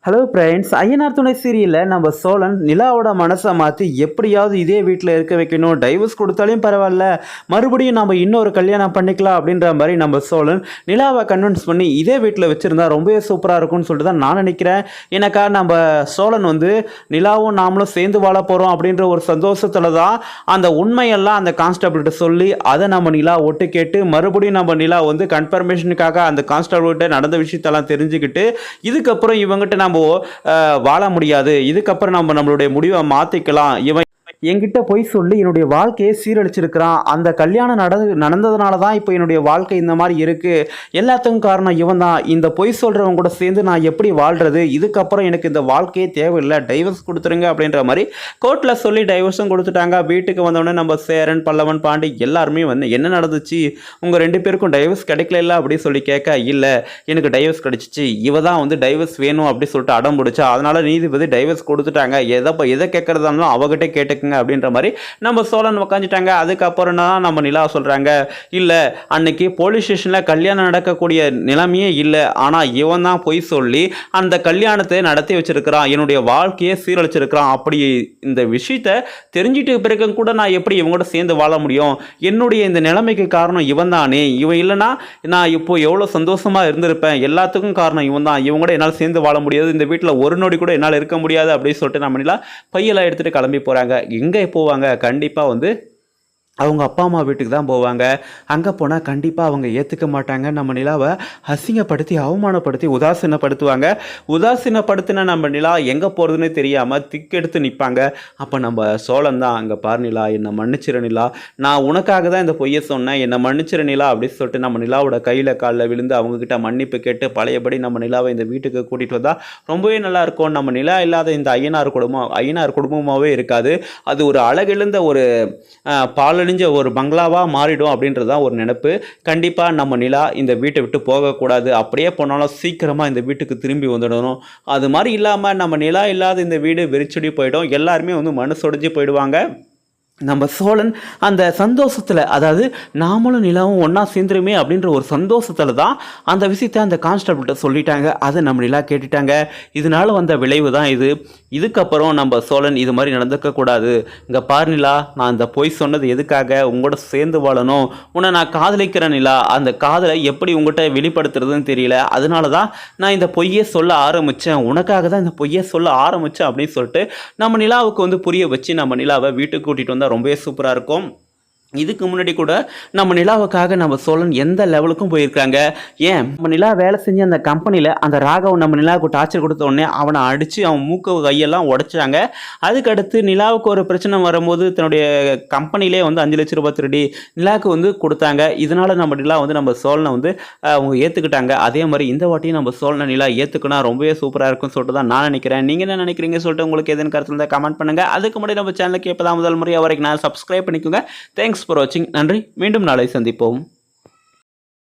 Hello friends, Ayyanar துணை சீரியலில் நம்ம சோழன் நிலாவோட மனசை மாற்றி எப்படியாவது இதே வீட்டில் இருக்க வைக்கணும், டைவர்ஸ் கொடுத்தாலும் பரவாயில்ல, மறுபடியும் நம்ம இன்னொரு கல்யாணம் பண்ணிக்கலாம் அப்படின்ற மாதிரி நம்ம சோழன் நிலாவை கன்வின்ஸ் பண்ணி இதே வீட்டில் வச்சுருந்தா ரொம்பவே சூப்பராக இருக்கும்னு சொல்லிட்டு தான் நான் நினைக்கிறேன். எனக்கா நம்ம சோழன் நிலாவும் நாமளும் சேர்ந்து வாழ போகிறோம் அப்படின்ற ஒரு சந்தோஷத்தில் தான் அந்த உண்மையெல்லாம் அந்த கான்ஸ்டபிள்கிட்ட சொல்லி அதை நம்ம நிலா ஒட்டு கேட்டு மறுபடியும் நம்ம நிலா கன்ஃபர்மேஷனுக்காக அந்த கான்ஸ்டபிள்கிட்ட நடந்த விஷயத்தெல்லாம் தெரிஞ்சுக்கிட்டு இதுக்கப்புறம் இவங்ககிட்ட நம்ம வாழ முடியாது, இதுக்கப்புறம் நம்ம நம்மளுடைய முடிவை மாற்றிக்கலாம், இவன் என்கிட்ட போய் சொல்லி என்னுடைய வாழ்க்கையை சீரழிச்சிருக்கிறான், அந்த கல்யாணம் நடந்ததுனால தான் இப்போ என்னுடைய வாழ்க்கை இந்த மாதிரி இருக்குது, எல்லாத்துக்கும் காரணம் இவன் தான், இந்த பொய் சொல்கிறவங்க கூட சேர்ந்து நான் எப்படி வாழ்கிறது, இதுக்கப்புறம் எனக்கு இந்த வாழ்க்கையே தேவையில்லை, டைவர்ஸ் கொடுத்துருங்க அப்படின்ற மாதிரி கோர்ட்டில் சொல்லி டைவர்ஸும் கொடுத்துட்டாங்க. வீட்டுக்கு வந்தோடனே நம்ம சேரன், பல்லவன், பாண்டி எல்லாருமே என்ன நடந்துச்சு, உங்கள் 2 பேருக்கும் டைவர்ஸ் கிடைக்கல அப்படின்னு சொல்லி கேட்க, இல்லை எனக்கு டைவர்ஸ் கிடைச்சிச்சு, இவ தான் டைவர்ஸ் வேணும் அப்படின்னு சொல்லிட்டு அடம் பிடிச்சா, அதனால நீதிபதி டைவர்ஸ் கொடுத்துட்டாங்க, எதை கேட்கறதாலும் அவகிட்ட கேட்டுக்குங்க அப்படின்ற மாதிரி நம்ம சோழன் உட்காந்துட்டாங்க. அதுக்கப்புறம் தான் நம்ம நிலா சொல்றாங்க, இல்ல அன்னைக்கு போலீஸ் ஸ்டேஷன்ல கல்யாணம் நடக்கக்கூடிய நிலைமையே இல்லை, ஆனா இவன் தான் பொய் சொல்லி அந்த கல்யாணத்தை நடத்தி வச்சிருக்கிறான், என்னுடைய வாழ்க்கையை சீரழிச்சிருக்கிறான், அப்படி இந்த விஷயத்தை தெரிஞ்சிட்டு பிறகு கூட நான் எப்படி இவங்களோட சேர்ந்து வாழ முடியும், என்னுடைய இந்த நிலைமைக்கு காரணம் இவன் தானே, இவன் இல்லைன்னா நான் இப்போ எவ்வளோ சந்தோஷமா இருந்திருப்பேன், எல்லாத்துக்கும் காரணம் இவன் தான், இவங்க கூட என்னால் சேர்ந்து வாழ முடியாது, இந்த வீட்டில் ஒரு நொடி கூட என்னால் இருக்க முடியாது அப்படின்னு சொல்லிட்டு நம்ம நிலா பையெல்லாம் எடுத்துட்டு கிளம்பி போறாங்க. எங்கே போவாங்க, கண்டிப்பாக அவங்க அப்பா அம்மா வீட்டுக்கு தான் போவாங்க. அங்கே போனால் கண்டிப்பாக அவங்க ஏற்றுக்க மாட்டாங்க, நம்ம நிலாவை அசிங்கப்படுத்தி அவமானப்படுத்தி உதாசீனப்படுத்துவாங்க. உதாசீனப்படுத்தின நம்ம நிலா எங்கே போகிறதுன்னு தெரியாமல் திக்கெடுத்து நிற்பாங்க. அப்போ நம்ம சோழன் தான், அங்கே பார் நிலா, என்னை மன்னிச்சிர நிலா, நான் உனக்காக தான் இந்த பொய்யை சொன்னேன், என்னை மன்னிச்சிர நிலா அப்படின்னு சொல்லிட்டு நம்ம நிலாவோட கையில் காலில் விழுந்து அவங்கக்கிட்ட மன்னிப்பு கேட்டு பழையபடி நம்ம நிலாவை இந்த வீட்டுக்கு கூட்டிகிட்டு வந்தால் ரொம்பவே நல்லாயிருக்கும். நம்ம நிலா இல்லாத இந்த ஐயனார் குடும்பமாகவே இருக்காது, அது ஒரு அழகிழந்த ஒரு பாலனிஞ்ச ஒரு பங்களாவாக மாறிடும் அப்படின்றது தான் ஒரு நினைப்பு. கண்டிப்பாக நம்ம நிலா இந்த வீட்டை விட்டு போகக்கூடாது, அப்படியே போனாலும் சீக்கிரமாக இந்த வீட்டுக்கு திரும்பி வந்துடணும். அது மாதிரி இல்லாமல் நம்ம நிலா இல்லாத இந்த வீடு வெறிச்சொடி போயிடும், எல்லாருமே மனசொடைஞ்சு போயிடுவாங்க. நம்ம சோழன் அந்த சந்தோஷத்தில், அதாவது நாமளும் நிலாவும் ஒன்றா சேர்ந்துருமே அப்படின்ற ஒரு சந்தோஷத்தில் தான் அந்த விஷயத்தை அந்த கான்ஸ்டபிள்கிட்ட சொல்லிட்டாங்க. அதை நம்ம நிலா கேட்டுட்டாங்க. இதனால் வந்த விளைவு தான் இது. இதுக்கப்புறம் நம்ம சோழன் இது மாதிரி நடந்துக்கக்கூடாது. இங்கே பார் நிலா, நான் இந்த பொய் சொன்னது எதுக்காக, உங்களோட சேர்ந்து வாழணும், உன்னை நான் காதலிக்கிறேன் நிலா, அந்த காதலை எப்படி உங்கள்கிட்ட வெளிப்படுத்துறதுன்னு தெரியல, அதனால தான் நான் இந்த பொய்யை சொல்ல ஆரம்பித்தேன், உனக்காக தான் இந்த பொய்யை சொல்ல ஆரம்பித்தேன் அப்படின்னு சொல்லிட்டு நம்ம நிலாவுக்கு புரிய வச்சு நம்ம நிலாவை வீட்டுக்கு கூட்டிகிட்டு வந்தால் ரொம்பவே சூப்பராக இருக்கும். இதுக்கு முன்னாடி கூட நம்ம நிலாவுக்காக நம்ம சோழன் எந்த லெவலுக்கும் போயிருக்காங்க. ஏன் நம்ம நிலா வேலை செஞ்ச அந்த கம்பெனியில் அந்த ராகவன் நம்ம நிலாவுக்கு டார்ச்சர் கொடுத்த உடனே அவனை அடித்து அவன் மூக்க கையெல்லாம் உடைச்சாங்க. அதுக்கடுத்து நிலாவுக்கு ஒரு பிரச்சனை வரும்போது தன்னுடைய கம்பெனிலே 5 லட்ச ரூபாய் திருடி நிலாவுக்கு கொடுத்தாங்க. இதனால் நம்ம நிலா நம்ம சோழனை அவங்க ஏற்றுக்கிட்டாங்க. அதே மாதிரி இந்த வாட்டியும் நம்ம சோழனை நிலா ஏற்றுக்கினா ரொம்பவே சூப்பராக இருக்கும்னு சொல்லிட்டு தான் நான் நினைக்கிறேன். நீங்கள் என்ன நினைக்கிறீங்க சொல்லிட்டு உங்களுக்கு எதுன்னு கருத்து இருந்தால் கமெண்ட் பண்ணுங்கள். அதுக்கு முன்னாடி நம்ம சேனலுக்கு எப்போ தான் முதல் முறையாக வரைக்கும் நான் சப்ஸ்கிரைப் பண்ணிக்கோங்க. தேங்க்ஸ் ஃபார் வாட்சிங். நன்றி. மீண்டும் நாளை சந்திப்போம்.